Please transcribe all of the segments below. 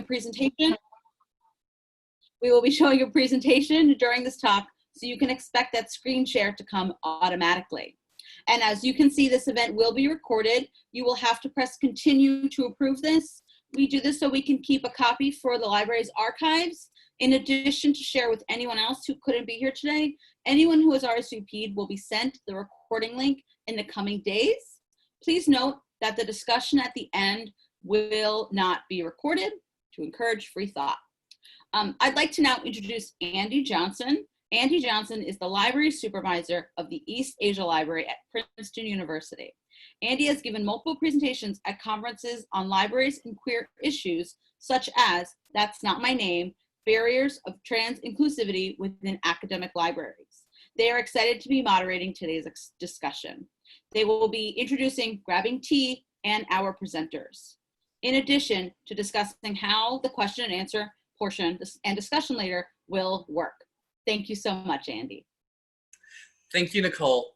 presentation. We will be showing a presentation during this talk, so you can expect that screen share to come automatically. And as you can see, this event will be recorded. You will have to press continue to approve this. We do this so we can keep a copy for the library's archives, in addition to share with anyone else who couldn't be here today. Anyone who has RSVP'd will be sent the recording link in the coming days. Please note that the discussion at the end will not be recorded to encourage free thought. I'd like to now introduce Andy Johnson. Andy Johnson is the library supervisor of the East Asia Library at Princeton University. Andy has given multiple presentations at conferences on libraries and queer issues, such as That's Not My Name, Barriers of Trans Inclusivity Within Academic Libraries. They are excited to be moderating today's discussion. They will be introducing Grabbing Tea and our presenters, in addition to discussing how the question and answer portion and discussion later will work. Thank you so much, Andy. Thank you, Nicole.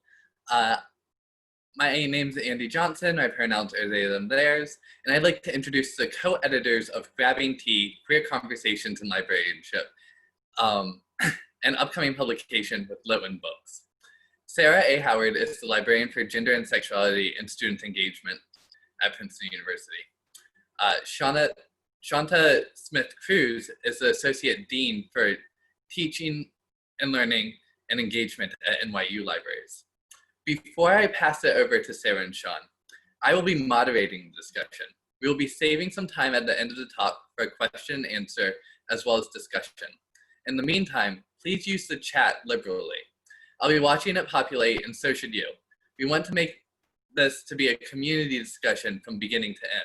My name's Andy Johnson. My pronouns are they, them, theirs. And I'd like to introduce the co-editors of Grabbing Tea, Queer Conversations in Librarianship, an upcoming publication with Litwin Books. Sarah A. Howard is the librarian for gender and sexuality and student engagement at Princeton University. Shanta Smith-Cruz is the associate dean for teaching and learning and engagement at NYU libraries. Before I pass it over to Sarah and Sean, I will be moderating the discussion. We will be saving some time at the end of the talk for a question and answer, as well as discussion. In the meantime, please use the chat liberally. I'll be watching it populate, and so should you. We want to make this to be a community discussion from beginning to end.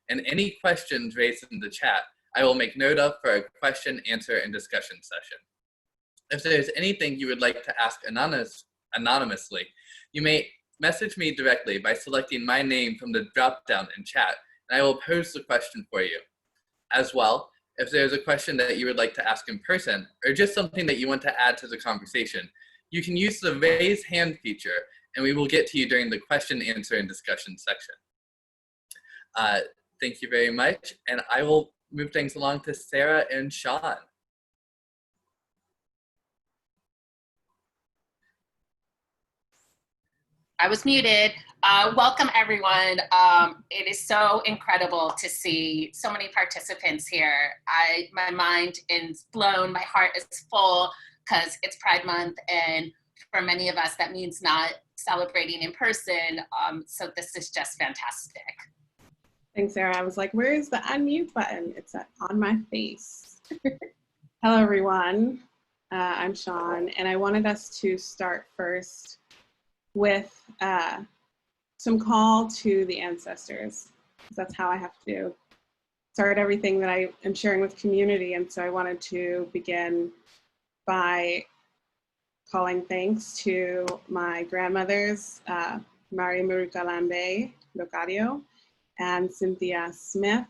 And any questions raised in the chat, I will make note of for a question, answer, and discussion session. If there's anything you would like to ask anonymously, you may message me directly by selecting my name from the drop-down in chat, and I will pose the question for you. As well, if there's a question that you would like to ask in person, or just something that you want to add to the conversation, you can use the raise hand feature, and we will get to you during the question, answer, and discussion section. Thank you very much, and I will move things along to Sarah and Sean. I was muted. Welcome, everyone. It is so incredible to see so many participants here. My mind is blown, my heart is full, because it's Pride Month, and for many of us, that means not celebrating in person. So this is just fantastic. Thanks, Sarah. I was like, where is the unmute button? It's on my face. Hello, everyone. I'm Sean, and I wanted us to start first with some call to the ancestors. That's how I have to start everything that I am sharing with community. And so I wanted to begin by calling thanks to my grandmothers, Mari Murukalambe Locadio and Cynthia Smith,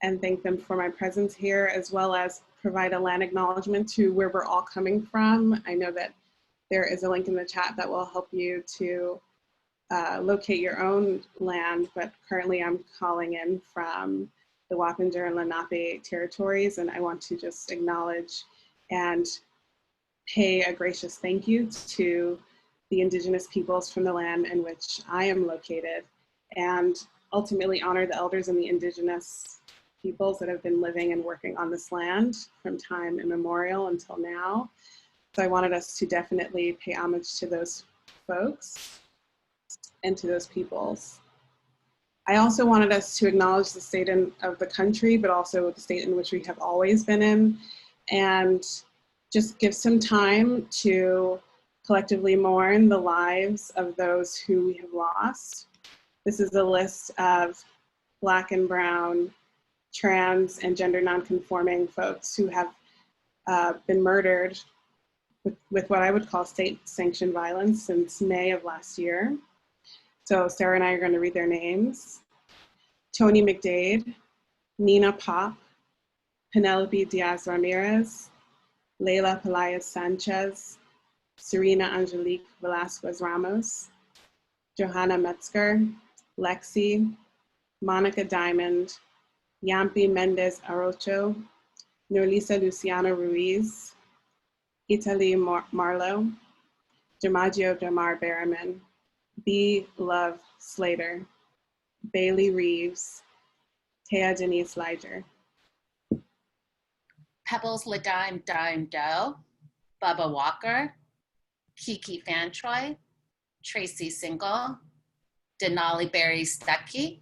and thank them for my presence here, as well as provide a land acknowledgement to where we're all coming from. I know that there is a link in the chat that will help you to locate your own land, but currently I'm calling in from the Wappinger and Lenape territories, and I want to just acknowledge and pay a gracious thank you to the indigenous peoples from the land in which I am located, and ultimately honor the elders and the indigenous peoples that have been living and working on this land from time immemorial until now. So I wanted us to definitely pay homage to those folks and to those peoples. I also wanted us to acknowledge the state of the country, but also the state in which we have always been in, and just give some time to collectively mourn the lives of those who we have lost. This is a list of Black and Brown, trans and gender nonconforming folks who have been murdered with what I would call state-sanctioned violence since May of last year. So Sarah and I are going to read their names. Tony McDade, Nina Pop, Penelope Diaz Ramirez, Leila Pelaez Sanchez, Serena Angelique Velasquez Ramos, Johanna Metzger, Lexi, Monica Diamond, Yampi Mendez Arocho, Norlisa Luciana Ruiz, Italy Marlowe, Dimaggio Damar Berriman, B. Love Slater, Bailey Reeves, Taya Denise Liger. Pebbles Ladime Dime Doe, Bubba Walker, Kiki Fantroy, Tracy Single, Denali Berry Stuckey,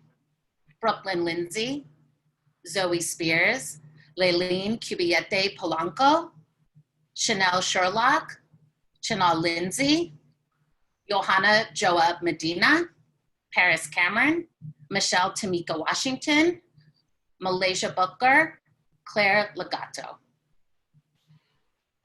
Brooklyn Lindsay, Zoe Spears, Leilene Cubiette Polanco, Chanel Sherlock, Chanel Lindsay, Johanna Joa Medina, Paris Cameron, Michelle Tamika Washington, Malaysia Booker, Claire Legato.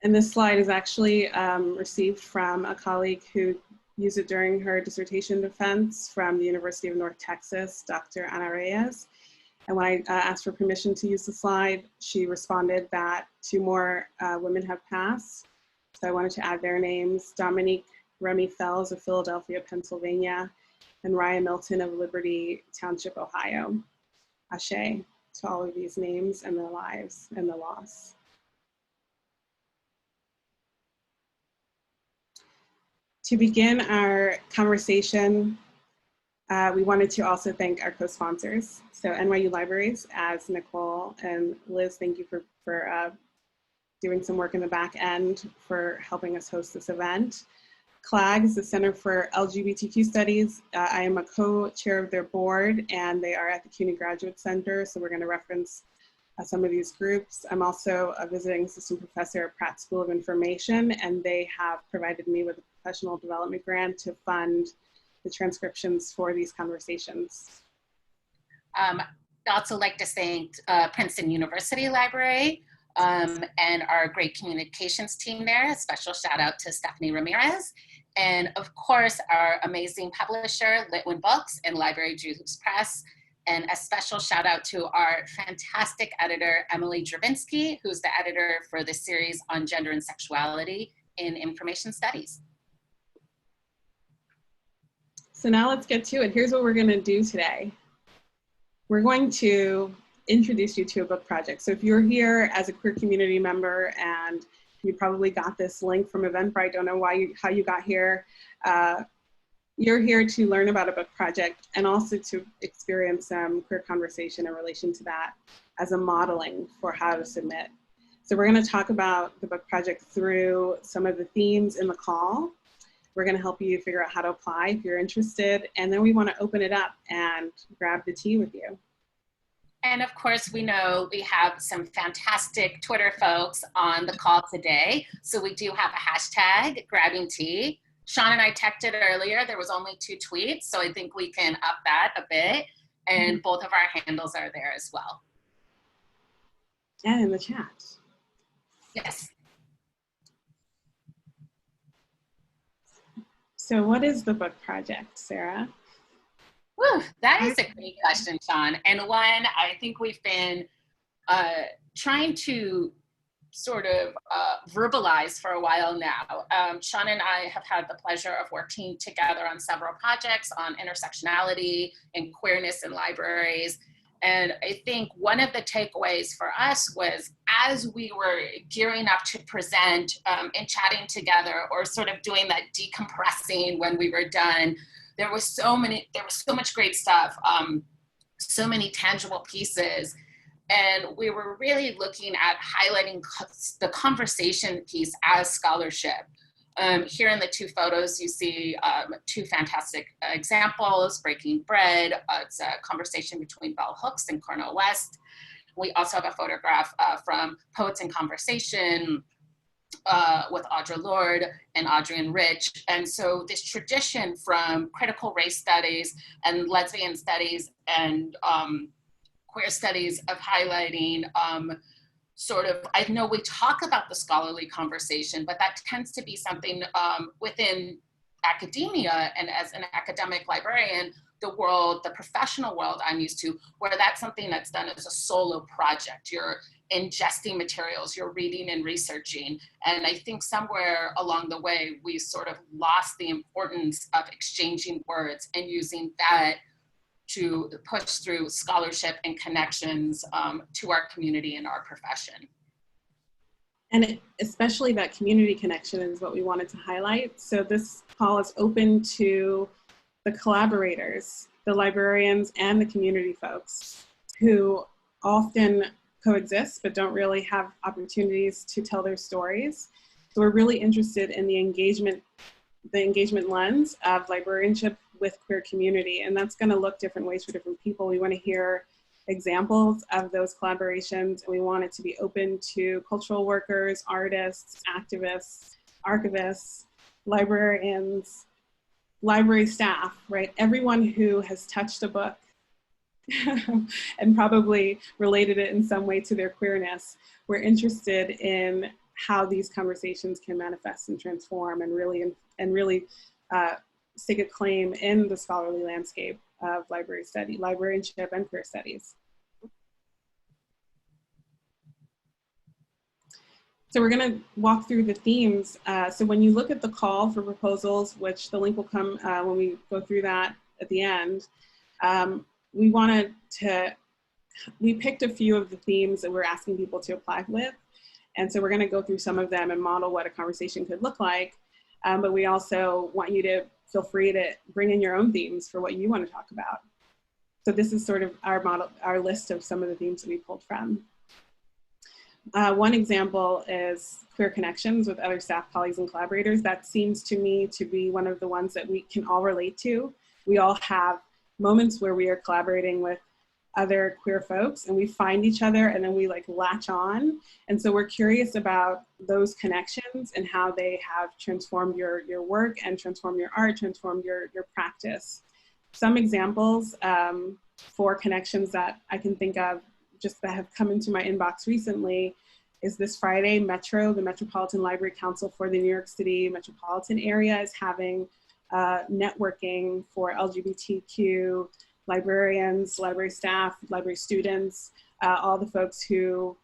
And this slide is actually received from a colleague who used it during her dissertation defense from the University of North Texas, Dr. Ana Reyes. And when I asked for permission to use the slide, she responded that 2 more women have passed. So I wanted to add their names: Dominique Remy Fells of Philadelphia, Pennsylvania, and Ryan Milton of Liberty Township, Ohio. Ashe to all of these names and their lives and the loss. To begin our conversation, we wanted to also thank our co-sponsors. So NYU Libraries, as Nicole and Liz, thank you for doing some work in the back end for helping us host this event. CLAGS, the Center for LGBTQ Studies. I am a co-chair of their board, and they are at the CUNY Graduate Center, so we're going to reference some of these groups. I'm also a visiting assistant professor at Pratt School of Information, and they have provided me with a professional development grant to fund the transcriptions for these conversations. I'd also like to thank Princeton University Library and our great communications team there. A special shout out to Stephanie Ramirez. And of course, our amazing publisher, Litwin Books and Library Jews Press. And a special shout out to our fantastic editor, Emily Drabinsky, who's the editor for the series on gender and sexuality in information studies. So now let's get to it. Here's what we're gonna do today. We're going to introduce you to a book project. So if you're here as a queer community member and you probably got this link from Eventbrite, don't know how you got here, you're here to learn about a book project and also to experience some queer conversation in relation to that as a modeling for how to submit. So we're gonna talk about the book project through some of the themes in the call. We're gonna help you figure out how to apply if you're interested, and then we wanna open it up and grab the tea with you. And of course, we know we have some fantastic Twitter folks on the call today. So we do have a hashtag, grabbing tea. Sean and I teched it earlier. There was only 2 tweets, so I think we can up that a bit. And both of our handles are there as well. And in the chat. Yes. So what is the book project, Sarah? Whew, that is a great question, Sean. And one I think we've been trying to sort of verbalize for a while now. Sean and I have had the pleasure of working together on several projects on intersectionality and queerness in libraries. And I think one of the takeaways for us was, as we were gearing up to present and chatting together, or sort of doing that decompressing when we were done, there was so much great stuff, so many tangible pieces. And we were really looking at highlighting the conversation piece as scholarship. Here in the 2 photos, you see 2 fantastic examples. Breaking Bread, it's a conversation between Bell Hooks and Cornel West. We also have a photograph from Poets in Conversation with Audre Lorde and Adrienne Rich. And so this tradition from critical race studies and lesbian studies and queer studies of highlighting sort of, I know we talk about the scholarly conversation, but that tends to be something within academia, and as an academic librarian, the world, the professional world I'm used to, where that's something that's done as a solo project. You're ingesting materials, you're reading and researching. And I think somewhere along the way, we sort of lost the importance of exchanging words and using that to push through scholarship and connections to our community and our profession. And especially that community connection is what we wanted to highlight. So this call is open to the collaborators, the librarians, and the community folks who often coexist but don't really have opportunities to tell their stories. So we're really interested in the engagement lens of librarianship with queer community, and that's going to look different ways for different people. We want to hear examples of those collaborations, and we want it to be open to cultural workers, artists, activists, archivists, librarians, library staff, right? Everyone who has touched a book and probably related it in some way to their queerness. We're interested in how these conversations can manifest and transform and really stake a claim in the scholarly landscape of library study, librarianship, and queer studies. So we're going to walk through the themes. So when you look at the call for proposals, which the link will come when we go through that at the end, we picked a few of the themes that we're asking people to apply with. And so we're going to go through some of them and model what a conversation could look like. But we also want you to feel free to bring in your own themes for what you want to talk about. So this is sort of our list of some of the themes that we pulled from. One example is queer connections with other staff, colleagues, and collaborators. That seems to me to be one of the ones that we can all relate to. We all have moments where we are collaborating with other queer folks and we find each other and then we like latch on. And so we're curious about those connections and how they have transformed your work and transformed your art, transformed your practice. Some examples for connections that I can think of just that have come into my inbox recently is this Friday, the Metropolitan Library Council for the New York City metropolitan area is having networking for LGBTQ librarians, library staff, library students, all the folks who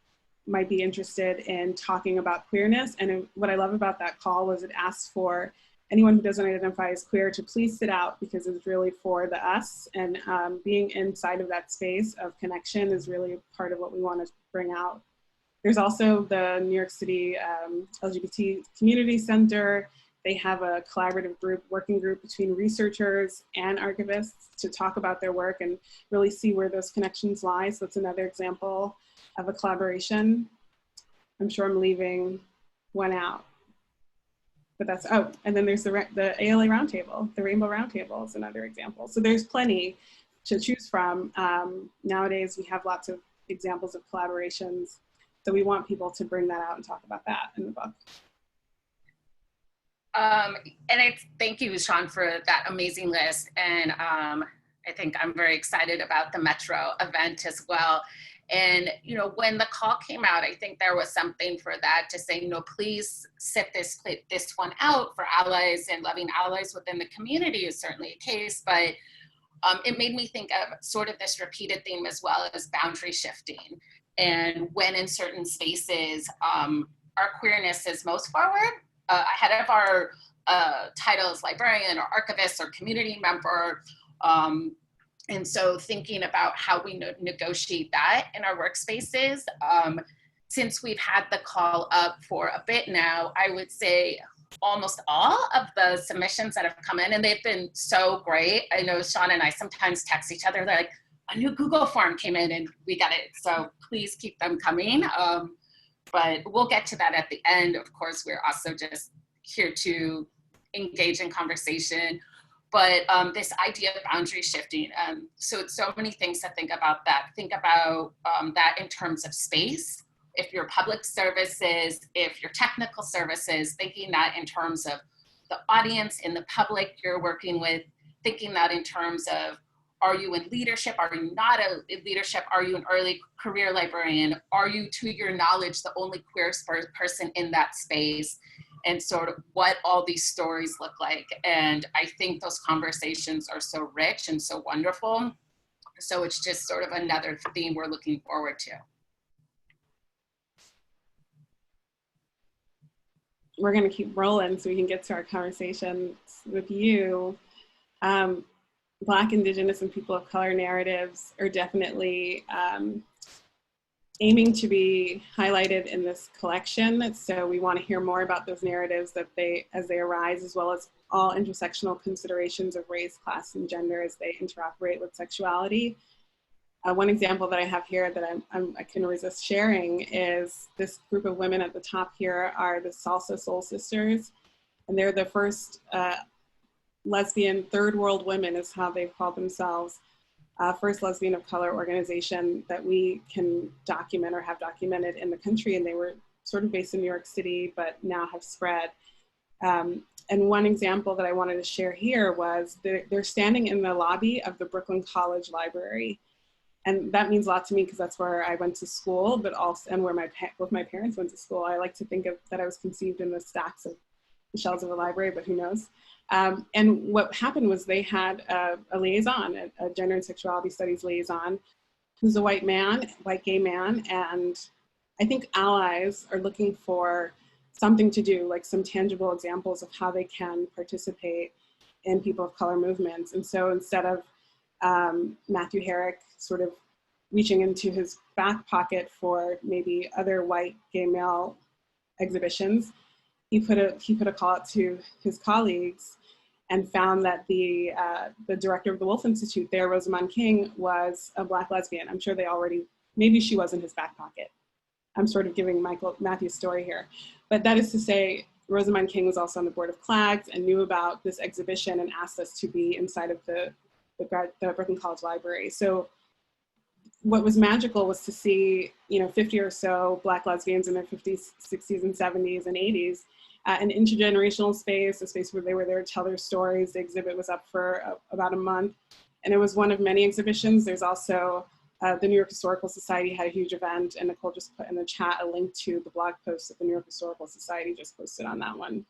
might be interested in talking about queerness. And what I love about that call was it asked for anyone who doesn't identify as queer to please sit out because it's really for the us. And being inside of that space of connection is really part of what we want to bring out. There's also the New York City LGBT Community Center. They have a collaborative working group between researchers and archivists to talk about their work and really see where those connections lie. So that's another example of a collaboration. I'm sure I'm leaving one out. But that's, oh, and then there's the ALA Roundtable, the Rainbow Roundtable is another example. So there's plenty to choose from. Nowadays, we have lots of examples of collaborations. So we want people to bring that out and talk about that in the book. Thank you, Sean, for that amazing list. And I think I'm very excited about the Metro event as well. And, you know, when the call came out, I think there was something for that to say, you know, please set this one out for allies and loving allies within the community is certainly a case, but it made me think of sort of this repeated theme as well as boundary shifting. And when in certain spaces, our queerness is most forward, ahead of our titles, librarian or archivist or community member. And so thinking about how we negotiate that in our workspaces, since we've had the call up for a bit now, I would say almost all of the submissions that have come in, and they've been so great. I know Sean and I sometimes text each other, they're like, a new Google form came in and we got it. So please keep them coming. But we'll get to that at the end. Of course, we're also just here to engage in conversation. But this idea of boundary shifting, so many things to think about that. Think about that in terms of space. If you're public services, if you're technical services, thinking that in terms of the audience and the public you're working with, thinking that in terms of, are you in leadership? Are you not in leadership? Are you an early career librarian? Are you, to your knowledge, the only queer person in that space? And sort of what all these stories look like. And I think those conversations are so rich and so wonderful. So it's just sort of another theme we're looking forward to. We're going to keep rolling so we can get to our conversations with you. Black, Indigenous, and people of color narratives are definitely aiming to be highlighted in this collection. So we want to hear more about those narratives as they arise, as well as all intersectional considerations of race, class, and gender as they interoperate with sexuality. One example that I have here that I can resist sharing is this group of women at the top here are the Salsa Soul Sisters, and they're the first lesbian third world women is how they've called themselves, first lesbian of color organization that we can document or have documented in the country. And they were sort of based in New York City, but now have spread. And one example that I wanted to share here was they're standing in the lobby of the Brooklyn College Library. And that means a lot to me because that's where I went to school, but also, and where both my parents went to school. I like to think of that I was conceived in the stacks of the shelves of a library, but who knows? And what happened was they had a liaison, a gender and sexuality studies liaison, who's a white gay man. And I think allies are looking for something to do, like some tangible examples of how they can participate in people of color movements. And so instead of Matthew Herrick sort of reaching into his back pocket for maybe other white gay male exhibitions, he put a call out to his colleagues and found that the director of the Wolf Institute there, Rosamund King, was a Black lesbian. I'm sure maybe she was in his back pocket. I'm sort of giving Matthew's story here. But that is to say, Rosamund King was also on the board of CLAGS and knew about this exhibition and asked us to be inside of the Brooklyn College Library. So what was magical was to see, 50 or so Black lesbians in their 50s, 60s, and 70s and 80s, an intergenerational space, a space where they were there to tell their stories. The exhibit was up for about a month, and it was one of many exhibitions. There's also the New York Historical Society had a huge event, and Nicole just put in the chat a link to the blog post that the New York Historical Society just posted on that one.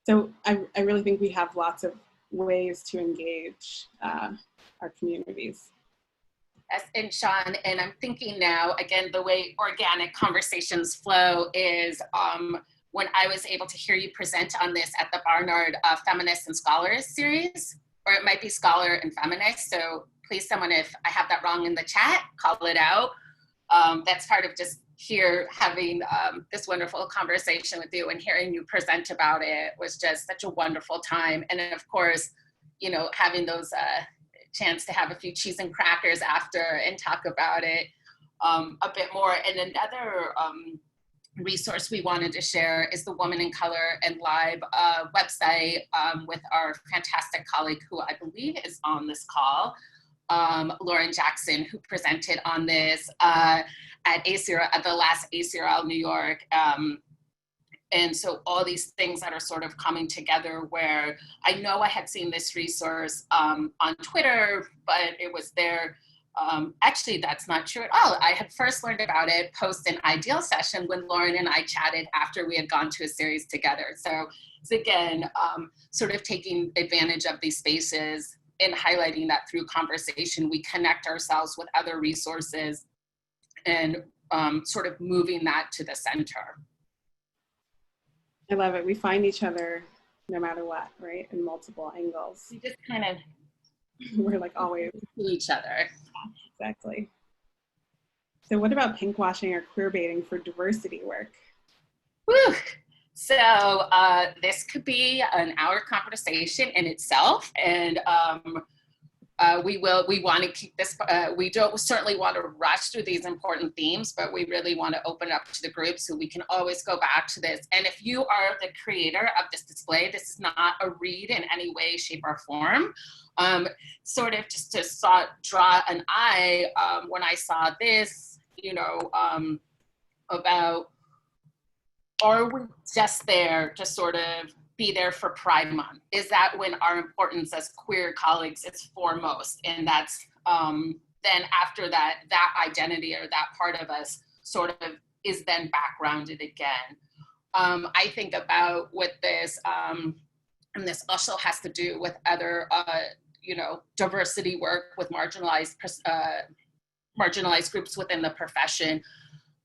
So I really think we have lots of ways to engage our communities. Yes, and Sean, and I'm thinking now, again, the way organic conversations flow is when I was able to hear you present on this at the Barnard Feminists and Scholars series, or it might be Scholar and Feminist. So please, someone, if I have that wrong in the chat, call it out. That's part of just here having this wonderful conversation with you and hearing you present about it was just such a wonderful time. And then of course, having those chance to have a few cheese and crackers after and talk about it a bit more. And another resource we wanted to share is the Woman in Color and Lib website with our fantastic colleague who I believe is on this call, Lauren Jackson, who presented on this at the last ACRL New York. And so all these things that are sort of coming together where I know I had seen this resource on Twitter, but it was there. Actually, that's not true at all. I had first learned about it post an Ideal session when Lauren and I chatted after we had gone to a series together. So it's again, sort of taking advantage of these spaces and highlighting that through conversation, we connect ourselves with other resources and sort of moving that to the center. I love it. We find each other no matter what, right? In multiple angles. We just kind of, we're like always to each other. Exactly. So what about pinkwashing or queer baiting for diversity work? Whew. So this could be an hour conversation in itself, and we want to keep this, we don't certainly want to rush through these important themes, but we really want to open it up to the group so we can always go back to this. And if you are the creator of this display, this is not a read in any way, shape, or form. Sort of just to draw an eye when I saw this, about, are we just there to sort of be there for Pride Month? Is that when our importance as queer colleagues is foremost? And that's, then after that, that identity or that part of us sort of is then backgrounded again. I think about with this, and this also has to do with other, diversity work with marginalized groups within the profession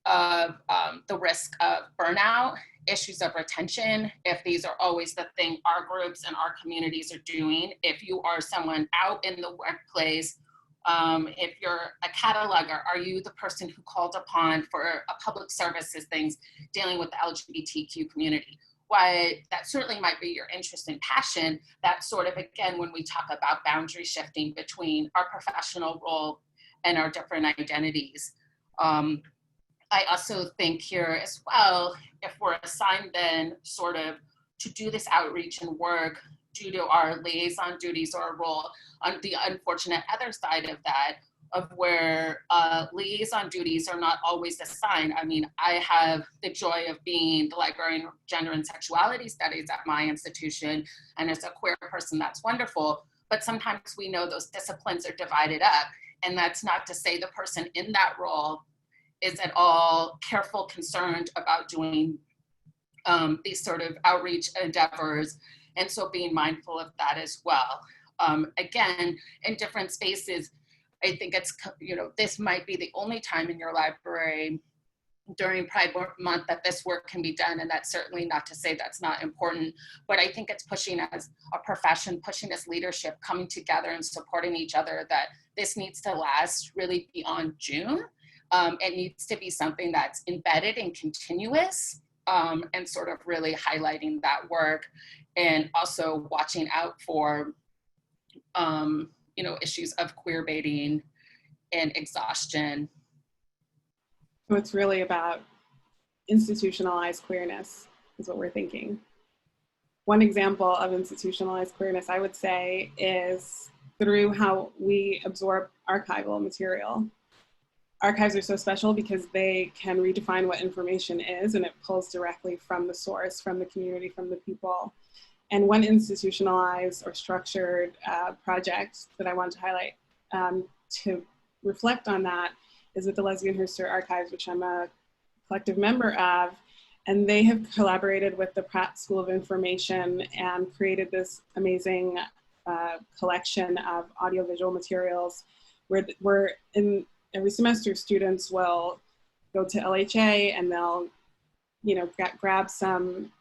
of the risk of burnout issues of retention, if these are always the thing our groups and our communities are doing, if you are someone out in the workplace, if you're a cataloger, are you the person who called upon for a public services things dealing with the LGBTQ community? While that certainly might be your interest and passion, that sort of, again, when we talk about boundary shifting between our professional role and our different identities. I also think here as well, if we're assigned then sort of to do this outreach and work due to our liaison duties or a role, on the unfortunate other side of that, of where liaison duties are not always assigned. I mean, I have the joy of being the librarian of gender and sexuality studies at my institution, and as a queer person, that's wonderful. But sometimes we know those disciplines are divided up, and that's not to say the person in that role is at all careful, concerned about doing these sort of outreach endeavors, and so being mindful of that as well. Again, in different spaces, I think it's, you know, this might be the only time in your library during Pride Month that this work can be done, and that's certainly not to say that's not important, but I think it's pushing as a profession, pushing as leadership, coming together and supporting each other, that this needs to last really beyond June. It needs to be something that's embedded and continuous, and sort of really highlighting that work, and also watching out for you know, issues of queer baiting and exhaustion. So it's really about institutionalized queerness is what we're thinking. One example of institutionalized queerness, I would say, is through how we absorb archival material. Archives are so special because they can redefine what information is, and it pulls directly from the source, from the community, from the people. And one institutionalized or structured project that I want to highlight to reflect on that is with the Lesbian History Archives, which I'm a collective member of. And they have collaborated with the Pratt School of Information and created this amazing collection of audiovisual materials where in every semester students will go to LHA and they'll, you know, grab some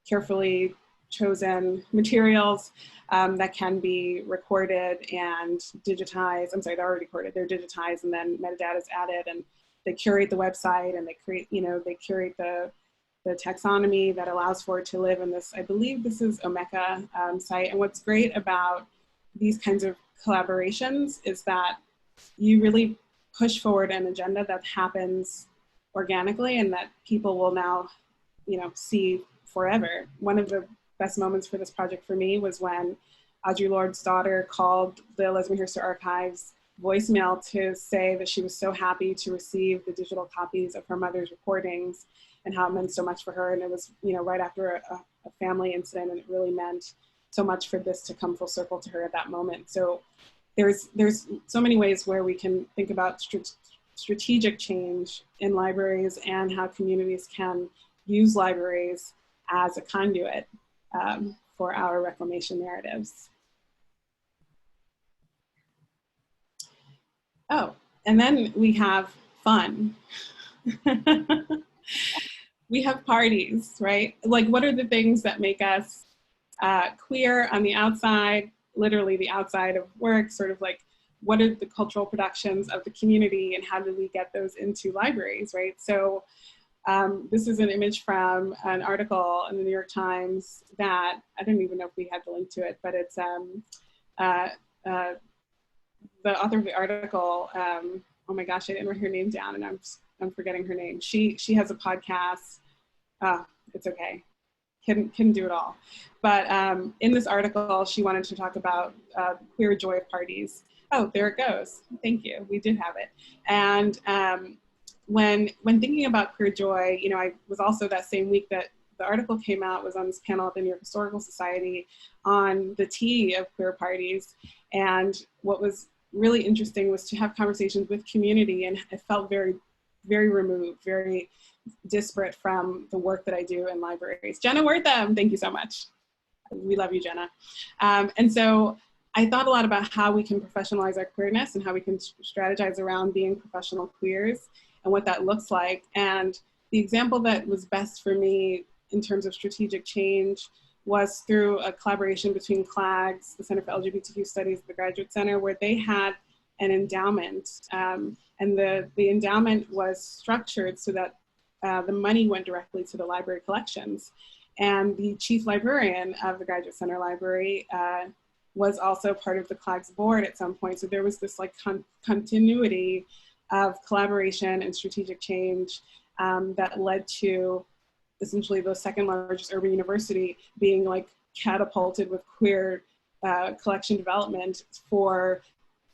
carefully chosen materials that can be recorded and digitized. I'm sorry, they're already recorded, they're digitized, and then metadata is added, and they curate the website, and they create, you know, they curate the taxonomy that allows for it to live in this, I believe this is Omeka site. And what's great about these kinds of collaborations is that you really push forward an agenda that happens organically and that people will now, you know, see forever. One of the best moments for this project for me was when Audre Lorde's daughter called the Lesbian History Archives voicemail to say that she was so happy to receive the digital copies of her mother's recordings and how it meant so much for her. And it was, you know, right after a family incident, and it really meant so much for this to come full circle to her at that moment. So there's so many ways where we can think about strategic change in libraries and how communities can use libraries as a conduit for our reclamation narratives. Oh, and then we have fun. We have parties, right? Like, what are the things that make us queer on the outside, literally the outside of work, sort of like, what are the cultural productions of the community and how do we get those into libraries, right? So this is an image from an article in the New York Times that, I don't even know if we had the link to it, but it's the author of the article, oh my gosh, I didn't write her name down and I'm forgetting her name. She has a podcast. It's okay. Can do it all. But in this article, she wanted to talk about queer joy parties. Oh, there it goes. Thank you. We did have it. And when thinking about queer joy, you know, I was also that same week that the article came out, was on this panel at the New York Historical Society on the tea of queer parties. And what was really interesting was to have conversations with community, and it felt very, very removed, very disparate from the work that I do in libraries. Jenna Wortham, thank you so much. We love you, Jenna. And so I thought a lot about how we can professionalize our queerness and how we can strategize around being professional queers and what that looks like. And the example that was best for me in terms of strategic change was through a collaboration between CLAGS, the Center for LGBTQ Studies at the Graduate Center, where they had an endowment. And the endowment was structured so that the money went directly to the library collections. And the chief librarian of the Graduate Center Library was also part of the CLAGS board at some point. So there was this like continuity of collaboration and strategic change that led to essentially the second largest urban university being like catapulted with queer collection development for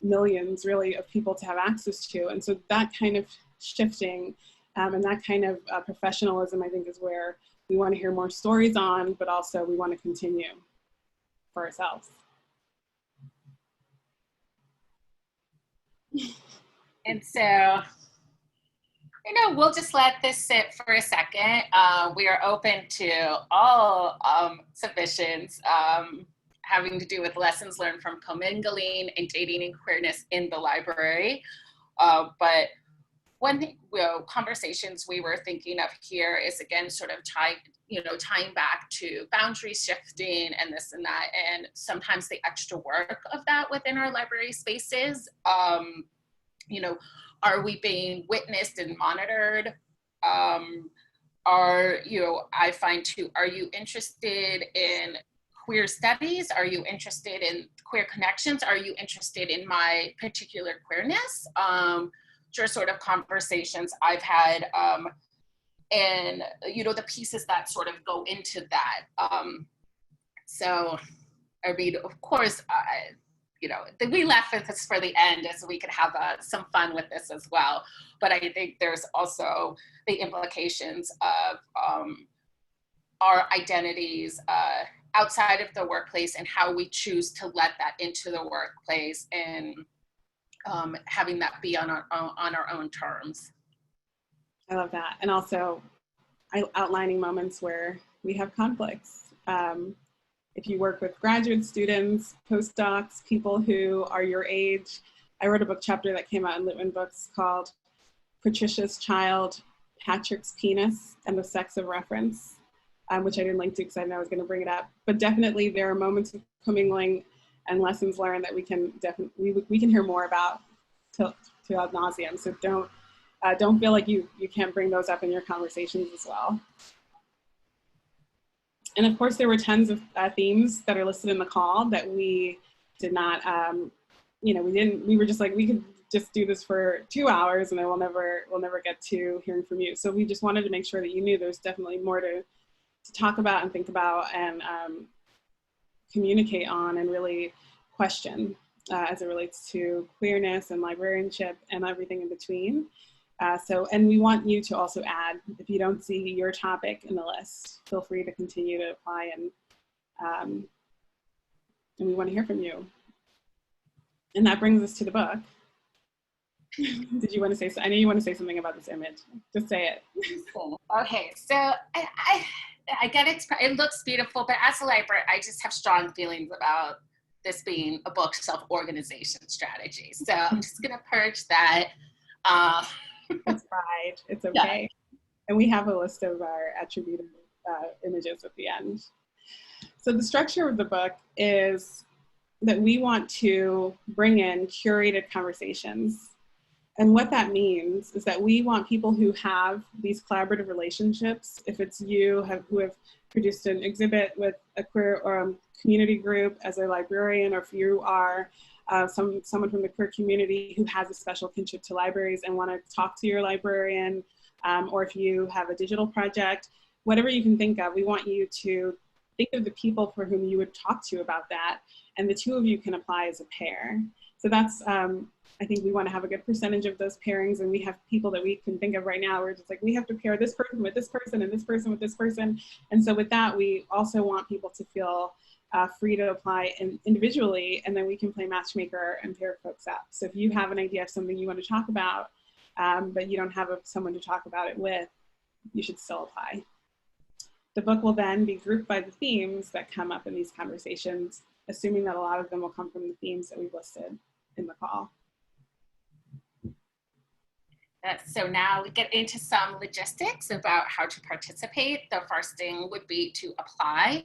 millions really of people to have access to. And so that kind of shifting and that kind of professionalism, I think, is where we want to hear more stories on, but also we want to continue for ourselves. And so, we'll just let this sit for a second. We are open to all submissions having to do with lessons learned from commingling and dating and queerness in the library. But one thing, conversations we were thinking of here is, again, sort of tying back to boundary shifting and this and that, and sometimes the extra work of that within our library spaces. Are we being witnessed and monitored? I find too, are you interested in queer studies? Are you interested in queer connections? Are you interested in my particular queerness? Sort of conversations I've had, and the pieces that sort of go into that. So, I mean, of course, we left this for the end as we could have some fun with this as well. But I think there's also the implications of our identities outside of the workplace and how we choose to let that into the workplace, and having that be on our own terms. I love that. And also outlining moments where we have conflicts. If you work with graduate students, postdocs, people who are your age, I wrote a book chapter that came out in Litwin Books called Patricia's Child, Patrick's Penis, and the Sex of Reference, which I didn't link to because I know I was going to bring it up. But definitely there are moments of commingling and lessons learned that we can hear more about to ad nauseum. So don't feel like you can't bring those up in your conversations as well. And of course, there were tons of themes that are listed in the call that we did not, we were just like, we could just do this for 2 hours and then we'll never get to hearing from you. So we just wanted to make sure that you knew there's definitely more to talk about and think about and communicate on and really question as it relates to queerness and librarianship and everything in between. And we want you to also add, if you don't see your topic in the list, feel free to continue to apply, and we want to hear from you. And that brings us to the book. Did you want to say, I know you want to say something about this image. Just say it. Okay, so I get it looks beautiful, but as a librarian, I just have strong feelings about this being a bookshelf organization strategy. So I'm just gonna purge that. That's right, it's okay. Yeah. And we have a list of our attributed images at the end. So the structure of the book is that we want to bring in curated conversations. And what that means is that we want people who have these collaborative relationships, if it's you who have produced an exhibit with a queer or community group as a librarian, or if you are someone from the queer community who has a special kinship to libraries and want to talk to your librarian, or if you have a digital project, whatever you can think of, we want you to think of the people for whom you would talk to about that, and the two of you can apply as a pair. So that's, I think we want to have a good percentage of those pairings, and we have people that we can think of right now. We're just like, we have to pair this person with this person and this person with this person. And so with that, we also want people to feel free to apply individually, and then we can play matchmaker and pair folks up. So if you have an idea of something you want to talk about, but you don't have someone to talk about it with, you should still apply. The book will then be grouped by the themes that come up in these conversations, assuming that a lot of them will come from the themes that we've listed in the call. So now we get into some logistics about how to participate. The first thing would be to apply.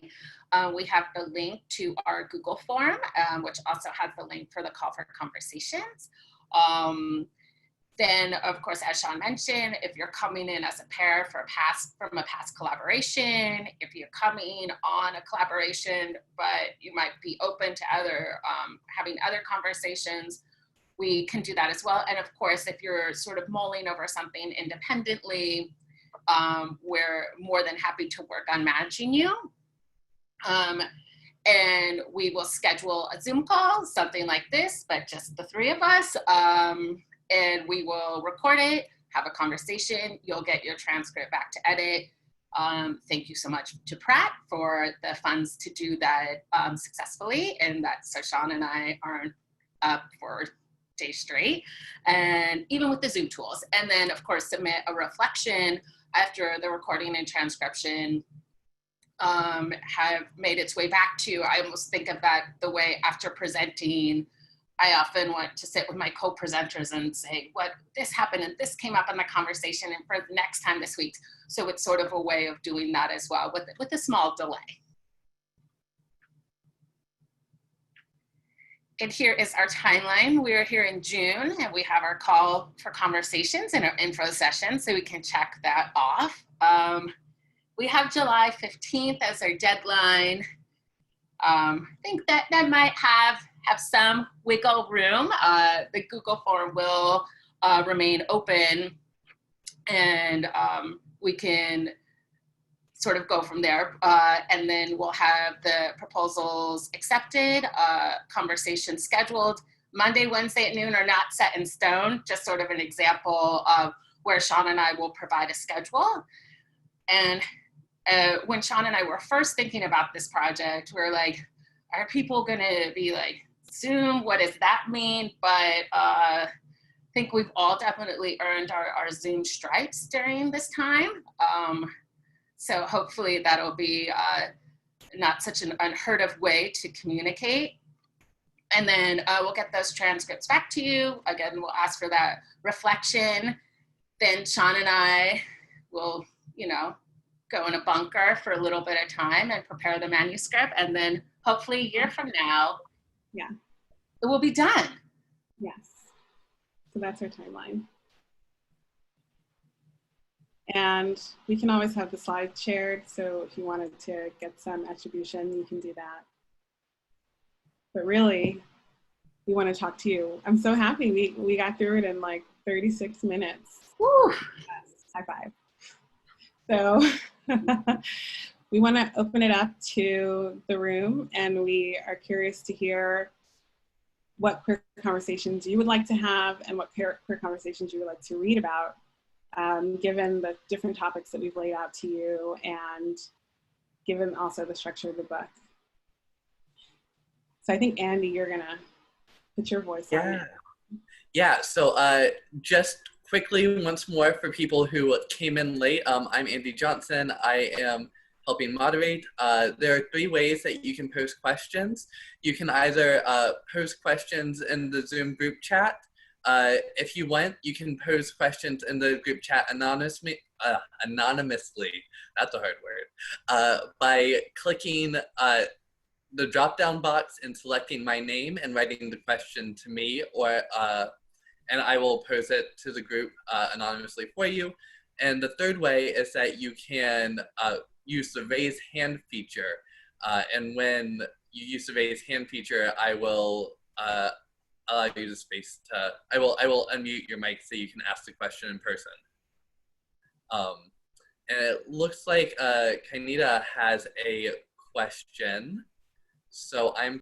We have the link to our Google form, which also has the link for the call for conversations. Then, of course, as Sean mentioned, if you're coming in as a pair from a past collaboration, if you're coming on a collaboration, but you might be open to having other conversations, we can do that as well. And of course, if you're sort of mulling over something independently, we're more than happy to work on managing you. And we will schedule a Zoom call, something like this, but just the three of us. And we will record it, have a conversation. You'll get your transcript back to edit. Thank you so much to Pratt for the funds to do that successfully. And that so Sean and I aren't up for days straight, and even with the Zoom tools. And then of course, submit a reflection after the recording and transcription have made its way back to you. I almost think of that the way after presenting, I often want to sit with my co-presenters and say, what this happened and this came up in the conversation and for the next time this week. So it's sort of a way of doing that as well with a small delay. And here is our timeline. We are here in June and we have our call for conversations and our info session, so we can check that off. We have July 15th as our deadline. I think that might have some wiggle room. The Google form will remain open, and we can sort of go from there. And then we'll have the proposals accepted, conversations scheduled. Monday, Wednesday at noon are not set in stone, just sort of an example of where Sean and I will provide a schedule. And when Sean and I were first thinking about this project, we were like, are people gonna be like, Zoom, what does that mean? But I think we've all definitely earned our Zoom stripes during this time. So hopefully that'll be not such an unheard of way to communicate. And then we'll get those transcripts back to you. Again, we'll ask for that reflection. Then Sean and I will, go in a bunker for a little bit of time and prepare the manuscript. And then hopefully a year from now, it will be done. Yes. So that's our timeline. And we can always have the slides shared. So if you wanted to get some attribution, you can do that. But really, we want to talk to you. I'm so happy we got through it in like 36 minutes. Woo. Yes, high five. So we want to open it up to the room, and we are curious to hear what queer conversations you would like to have and what queer conversations you would like to read about, given the different topics that we've laid out to you and given also the structure of the book. So I think, Andy, you're gonna put your voice on it. Yeah, so just quickly once more for people who came in late, I'm Andy Johnson. I am helping moderate. There are 3 ways that you can post questions. You can either post questions in the Zoom group chat. If you want, you can post questions in the group chat anonymously, that's a hard word, by clicking the drop-down box and selecting my name and writing the question to me, or and I will pose it to the group anonymously for you. And the third way is that you can use the raise hand feature. And when you use the raise hand feature, I will allow you the space to, I will unmute your mic so you can ask the question in person. And it looks like Kainita has a question. So I'm